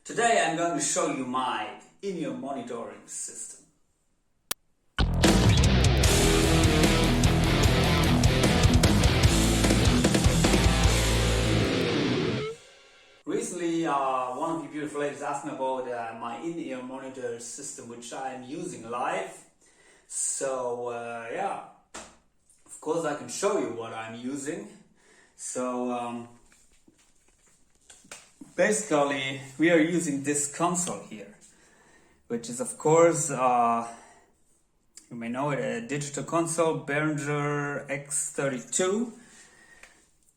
Today I'm going to show you my InEar monitoring system. Recently, one of you beautiful ladies asked me about my InEar monitor system, which I am using live. So yeah, of course I can show you what I'm using. So basically we are using this console here, which is of course, you may know it, a digital console, Behringer X32.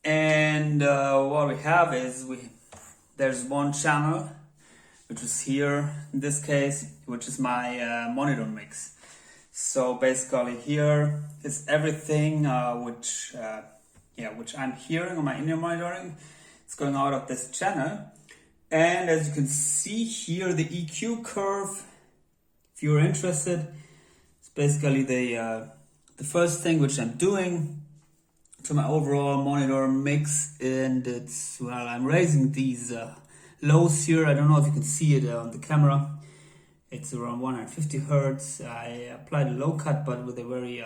And what we have is there's one channel, which is here in this case, which is my monitor mix. So basically here is everything which I'm hearing on my InEar monitoring. It's going out of this channel. And as you can see here, the EQ curve, if you're interested, it's basically the first thing which I'm doing to my overall monitor mix, and it's, well, I'm raising these lows here. I don't know if you can see it on the camera. It's around 150 Hertz. I applied a low cut, but with a very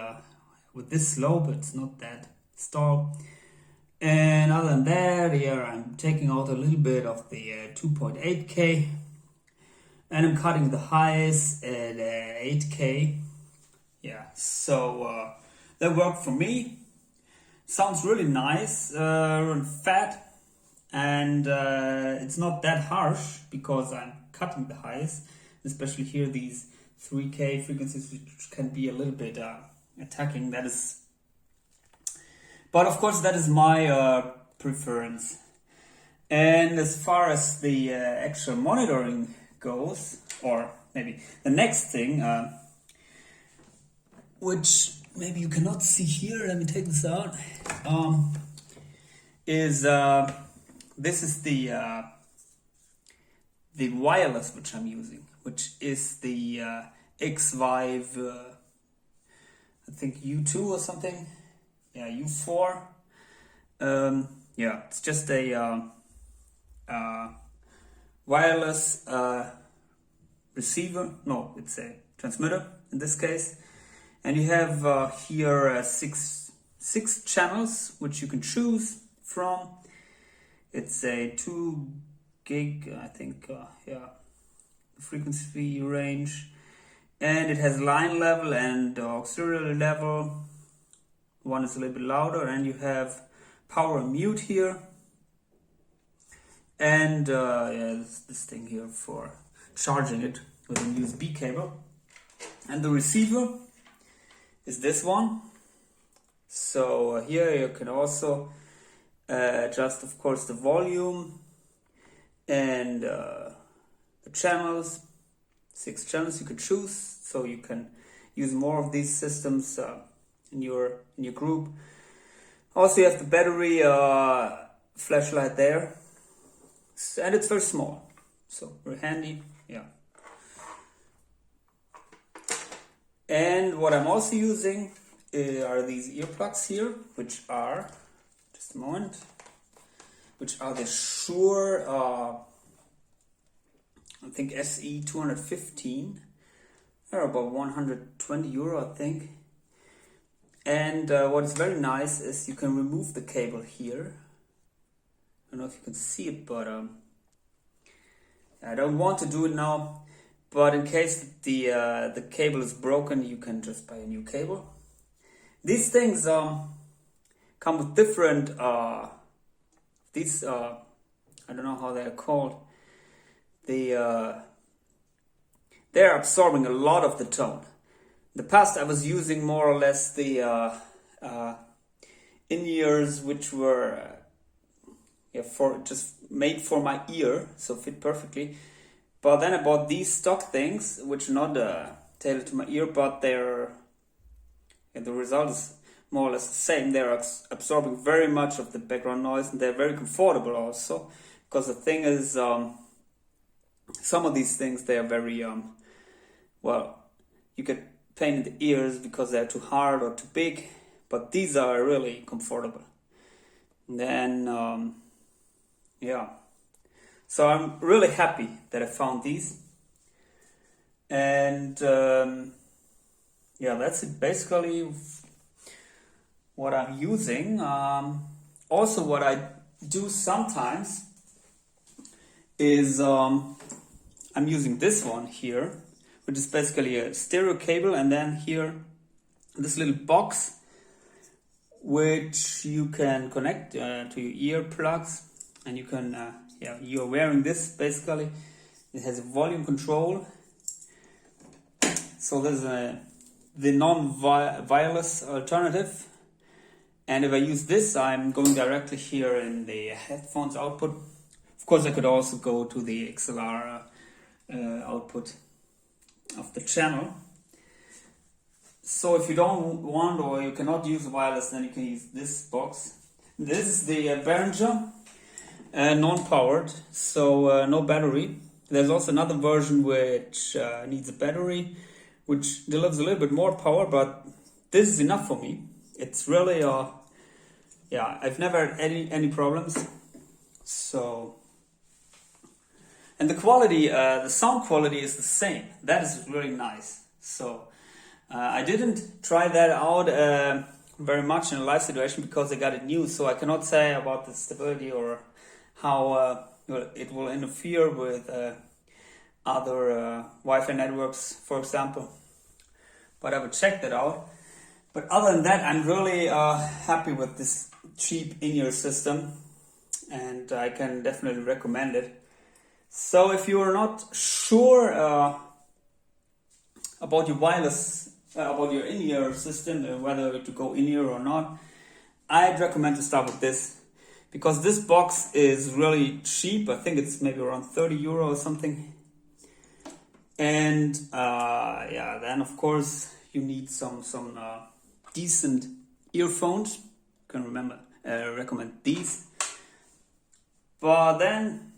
with this slope, it's not that stall. And other than that, here I'm taking out a little bit of the 2.8K, and I'm cutting the highs at 8K. Yeah, so that worked for me. Sounds really nice, really fat, and it's not that harsh because I'm cutting the highs, especially here these 3K frequencies, which can be a little bit attacking. That is, but of course that is my preference. And as far as the actual monitoring goes, or maybe the next thing, which maybe you cannot see here, let me take this out, is this is the wireless which I'm using, which is the Xvive, I think U2 or something, yeah, U4. Yeah, it's just a wireless receiver. No, it's a transmitter in this case. And you have here six channels which you can choose from. It's a 2 gig, I think, yeah, frequency range, and it has line level and auxiliary level. One is a little bit louder, and you have power and mute here, and yeah, this thing here for charging it with a USB cable. And the receiver is this one. So here you can also adjust, of course, the volume and the channels. 6 channels you could choose, so you can use more of these systems in your group. Also, you have the battery flashlight there, and it's very small, so very handy. Yeah. And what I'm also using are these earplugs here, which are, just a moment, which are the Shure, I think SE215. They're about 120 euro, I think. And what is very nice is you can remove the cable here. I don't know if you can see it, but I don't want to do it now. But in case the cable is broken, you can just buy a new cable. These things come with different, I don't know how they are called. They're absorbing a lot of the tone. In the past I was using more or less the in-ears, which were just made for my ear, so fit perfectly. But then I bought these stock things, which are not tailored to my ear, but the result is more or less the same. They're absorbing very much of the background noise, and they're very comfortable also. Because the thing is, some of these things, they are very, well, you get pain in the ears because they're too hard or too big, but these are really comfortable. And then, yeah. So I'm really happy that I found these. And yeah, that's it basically what I'm using. Also what I do sometimes is I'm using this one here, which is basically a stereo cable, and then here this little box which you can connect to your earplugs, and you can yeah, you're wearing this basically. It has a volume control. So there's the non-wireless alternative, and if I use this, I'm going directly here in the headphones output. Of course, I could also go to the XLR output of the channel. So if you don't want or you cannot use wireless, then you can use this box. This is the Behringer, non-powered, so no battery. There's also another version which needs a battery, which delivers a little bit more power, but this is enough for me. It's really, yeah, I've never had any problems. So, and the quality, the sound quality is the same. That is really nice. So, I didn't try that out very much in a live situation because I got it new, so I cannot say about the stability or how it will interfere with other Wi-Fi networks, for example. But I would check that out. But other than that, I'm really happy with this cheap InEar system, and I can definitely recommend it. So if you're not sure about your wireless, about your InEar system, whether to go InEar or not, I'd recommend to start with this, because this box is really cheap. I think it's maybe around 30 euro or something. And yeah, then of course you need some decent earphones. You can recommend these. But then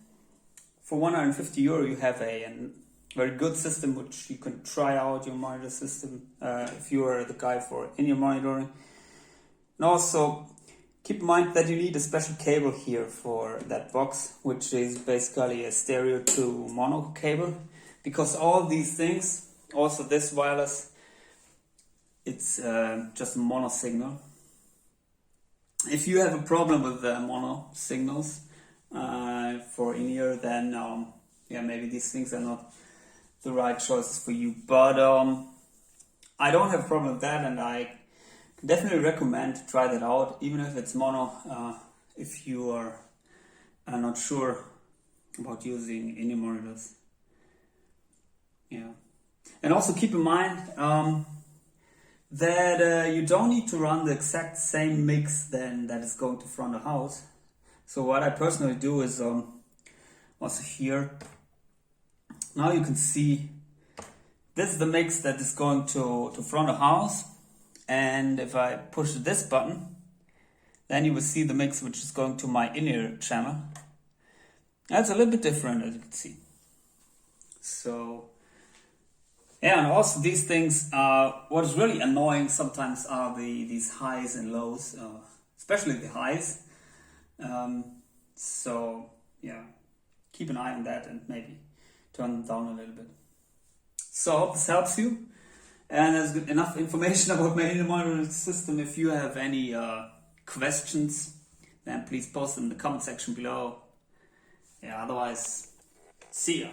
for 150 euro you have a very good system which you can try out your monitor system if you are the guy for in-ear monitoring. And also keep in mind that you need a special cable here for that box, which is basically a stereo to mono cable, because all these things, also this wireless, it's just a mono signal. If you have a problem with the mono signals for in-ear, then yeah, maybe these things are not the right choices for you. But I don't have a problem with that, and I can definitely recommend to try that out, even if it's mono, if you are not sure about using in-ear monitors. Yeah, and also keep in mind that you don't need to run the exact same mix then that is going to front of house. So what I personally do is also here. Now you can see this is the mix that is going to front of house, and if I push this button, then you will see the mix which is going to my InEar channel. That's a little bit different, as you can see. So yeah, and also these things, what is really annoying sometimes are these highs and lows, especially the highs. So yeah, keep an eye on that and maybe turn them down a little bit. So I hope this helps you, and there's enough information about my in-ear monitoring system. If you have any questions, then please post them in the comment section below. Yeah, otherwise, see ya.